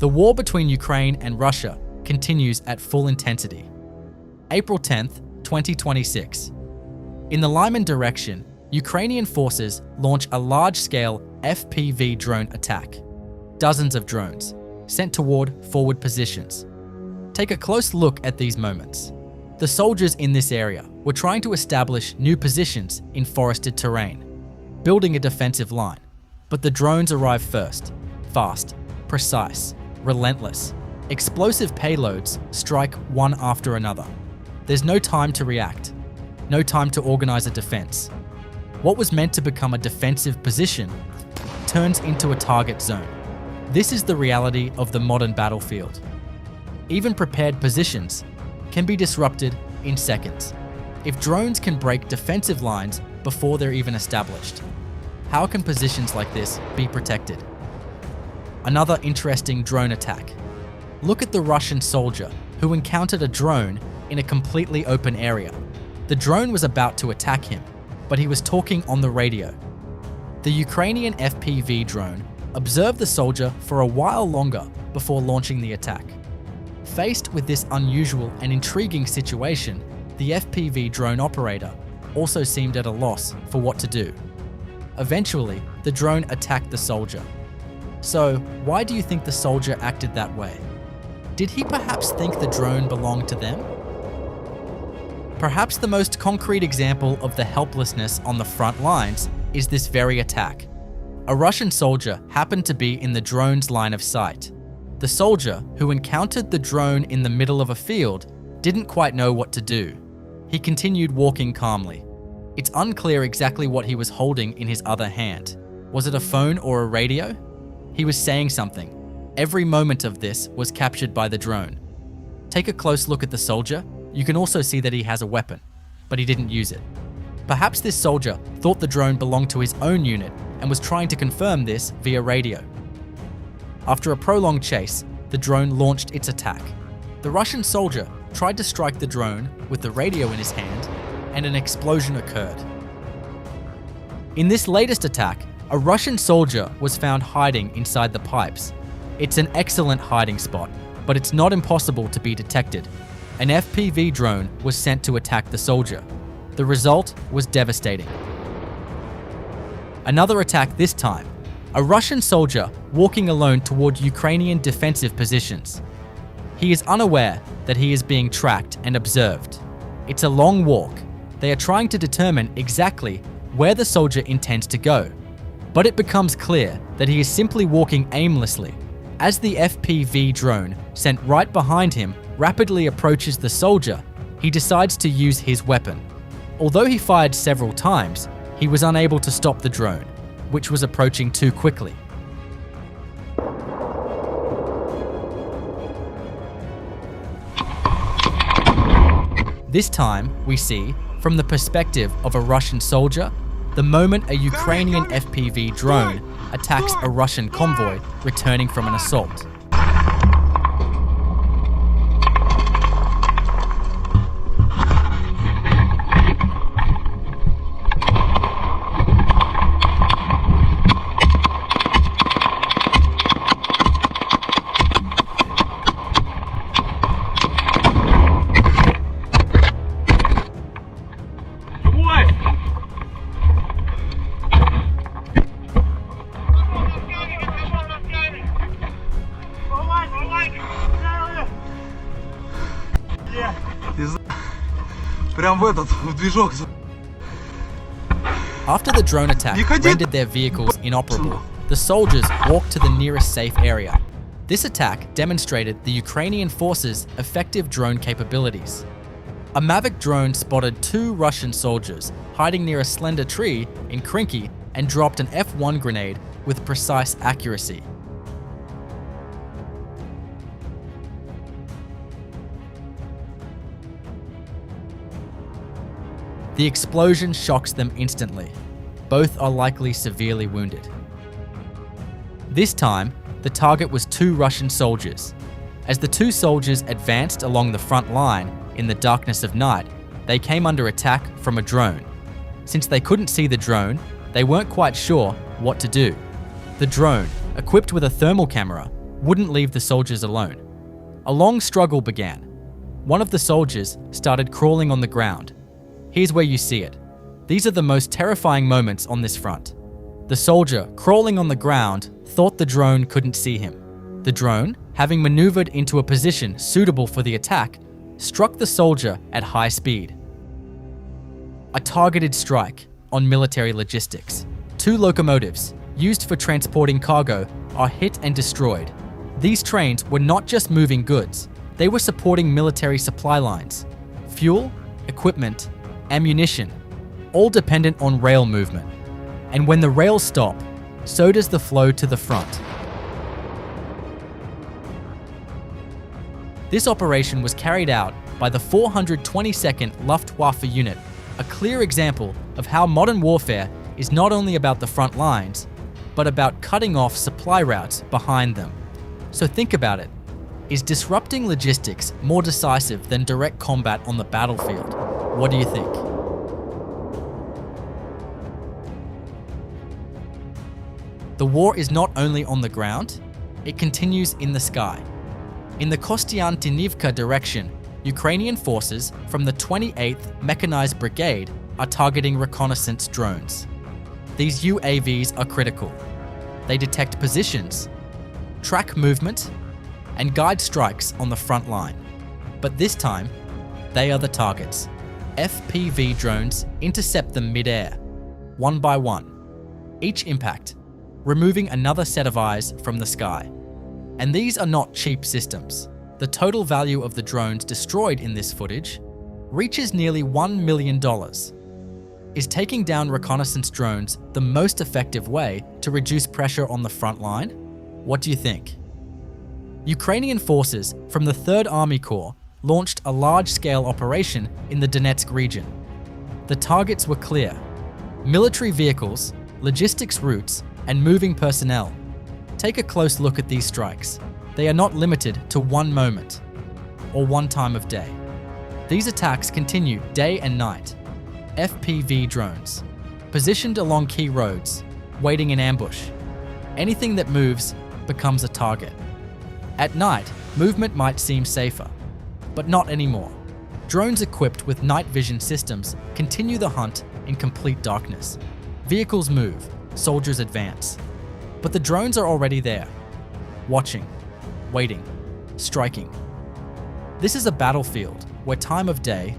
The war between Ukraine and Russia continues at full intensity. April 10th, 2026. In the Lyman direction, Ukrainian forces launch a large-scale FPV drone attack. Dozens of drones, sent toward forward positions. Take a close look at these moments. The soldiers in this area were trying to establish new positions in forested terrain, building a defensive line. But the drones arrive first, fast, precise, relentless. Explosive payloads strike one after another. There's no time to react, no time to organize a defense. What was meant to become a defensive position turns into a target zone. This is the reality of the modern battlefield. Even prepared positions can be disrupted in seconds. If drones can break defensive lines before they're even established, how can positions like this be protected? Another interesting drone attack. Look at the Russian soldier who encountered a drone in a completely open area. The drone was about to attack him, but he was talking on the radio. The Ukrainian FPV drone observed the soldier for a while longer before launching the attack. Faced with this unusual and intriguing situation, the FPV drone operator also seemed at a loss for what to do. Eventually, the drone attacked the soldier. So, why do you think the soldier acted that way? Did he perhaps think the drone belonged to them? Perhaps the most concrete example of the helplessness on the front lines is this very attack. A Russian soldier happened to be in the drone's line of sight. The soldier, who encountered the drone in the middle of a field, didn't quite know what to do. He continued walking calmly. It's unclear exactly what he was holding in his other hand. Was it a phone or a radio? He was saying something. Every moment of this was captured by the drone. Take a close look at the soldier. You can also see that he has a weapon, but he didn't use it. Perhaps this soldier thought the drone belonged to his own unit and was trying to confirm this via radio. After a prolonged chase, the drone launched its attack. The Russian soldier tried to strike the drone with the radio in his hand, and an explosion occurred. In this latest attack, a Russian soldier was found hiding inside the pipes. It's an excellent hiding spot, but it's not impossible to be detected. An FPV drone was sent to attack the soldier. The result was devastating. Another attack this time. A Russian soldier walking alone toward Ukrainian defensive positions. He is unaware that he is being tracked and observed. It's a long walk. They are trying to determine exactly where the soldier intends to go. But it becomes clear that he is simply walking aimlessly. As the FPV drone, sent right behind him, rapidly approaches the soldier, he decides to use his weapon. Although he fired several times, he was unable to stop the drone, which was approaching too quickly. This time, we see, from the perspective of a Russian soldier, the moment a Ukrainian FPV drone attacks a Russian convoy returning from an assault. After the drone attack rendered their vehicles inoperable, the soldiers walked to the nearest safe area. This attack demonstrated the Ukrainian forces' effective drone capabilities. A Mavic drone spotted 2 Russian soldiers hiding near a slender tree in Krinky and dropped an F1 grenade with precise accuracy. The explosion shocks them instantly. Both are likely severely wounded. This time, the target was 2 Russian soldiers. As the 2 soldiers advanced along the front line in the darkness of night, they came under attack from a drone. Since they couldn't see the drone, they weren't quite sure what to do. The drone, equipped with a thermal camera, wouldn't leave the soldiers alone. A long struggle began. One of the soldiers started crawling on the ground. Here's where you see it. These are the most terrifying moments on this front. The soldier, crawling on the ground, thought the drone couldn't see him. The drone, having maneuvered into a position suitable for the attack, struck the soldier at high speed. A targeted strike on military logistics. 2 locomotives, used for transporting cargo, are hit and destroyed. These trains were not just moving goods, they were supporting military supply lines. Fuel, equipment, ammunition, all dependent on rail movement. And when the rails stop, so does the flow to the front. This operation was carried out by the 422nd Luftwaffe unit, a clear example of how modern warfare is not only about the front lines, but about cutting off supply routes behind them. So think about it. Is disrupting logistics more decisive than direct combat on the battlefield? What do you think? The war is not only on the ground, it continues in the sky. In the Kostiantynivka direction, Ukrainian forces from the 28th Mechanized Brigade are targeting reconnaissance drones. These UAVs are critical. They detect positions, track movement, and guide strikes on the front line. But this time, they are the targets. FPV drones intercept them mid-air, one by one. Each impact, removing another set of eyes from the sky. And these are not cheap systems. The total value of the drones destroyed in this footage reaches nearly $1 million. Is taking down reconnaissance drones the most effective way to reduce pressure on the front line? What do you think? Ukrainian forces from the 3rd Army Corps launched a large-scale operation in the Donetsk region. The targets were clear: military vehicles, logistics routes, and moving personnel. Take a close look at these strikes. They are not limited to one moment or one time of day. These attacks continue day and night. FPV drones, positioned along key roads, waiting in ambush. Anything that moves becomes a target. At night, movement might seem safer, but not anymore. Drones equipped with night vision systems continue the hunt in complete darkness. Vehicles move, soldiers advance. But the drones are already there, watching, waiting, striking. This is a battlefield where time of day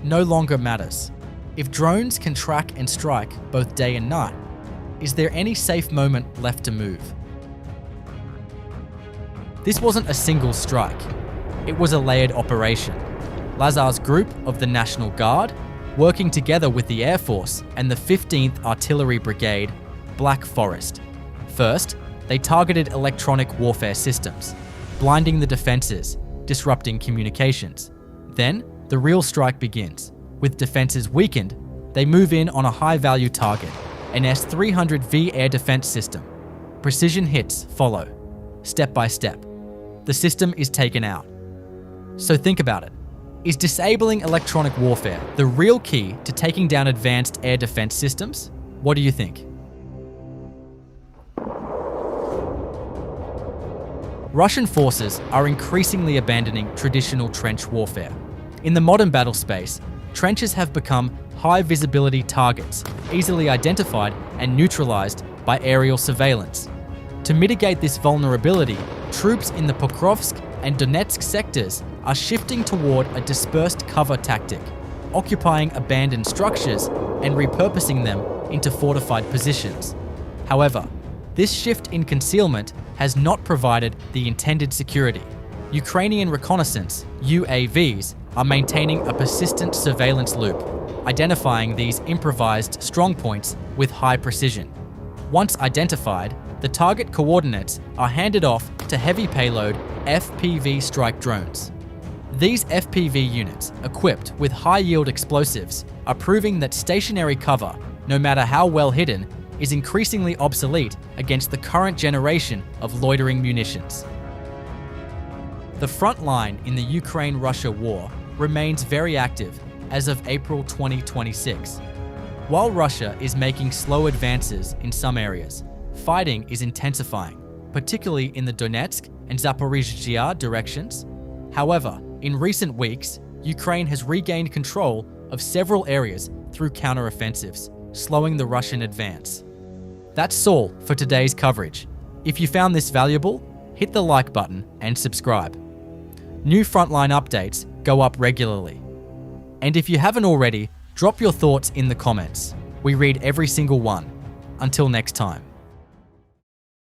no longer matters. If drones can track and strike both day and night, is there any safe moment left to move? This wasn't a single strike. It was a layered operation. Lazar's group of the National Guard, working together with the Air Force and the 15th Artillery Brigade, Black Forest. First, they targeted electronic warfare systems, blinding the defenses, disrupting communications. Then, the real strike begins. With defenses weakened, they move in on a high-value target, an S-300V air defense system. Precision hits follow, step by step. The system is taken out. So think about it. Is disabling electronic warfare the real key to taking down advanced air defense systems? What do you think? Russian forces are increasingly abandoning traditional trench warfare. In the modern battle space, trenches have become high-visibility targets, easily identified and neutralized by aerial surveillance. To mitigate this vulnerability, troops in the Pokrovsk and Donetsk sectors are shifting toward a dispersed cover tactic, occupying abandoned structures and repurposing them into fortified positions. However, this shift in concealment has not provided the intended security. Ukrainian reconnaissance, UAVs, are maintaining a persistent surveillance loop, identifying these improvised strongpoints with high precision. Once identified, the target coordinates are handed off to heavy payload FPV strike drones. These FPV units, equipped with high-yield explosives, are proving that stationary cover, no matter how well hidden, is increasingly obsolete against the current generation of loitering munitions. The front line in the Ukraine-Russia war remains very active as of April 2026. While Russia is making slow advances in some areas, fighting is intensifying. particularly in the Donetsk and Zaporizhzhia directions. However, in recent weeks, Ukraine has regained control of several areas through counteroffensives, slowing the Russian advance. That's all for today's coverage. If you found this valuable, hit the like button and subscribe. New Frontline updates go up regularly. And if you haven't already, drop your thoughts in the comments. We read every single one. Until next time.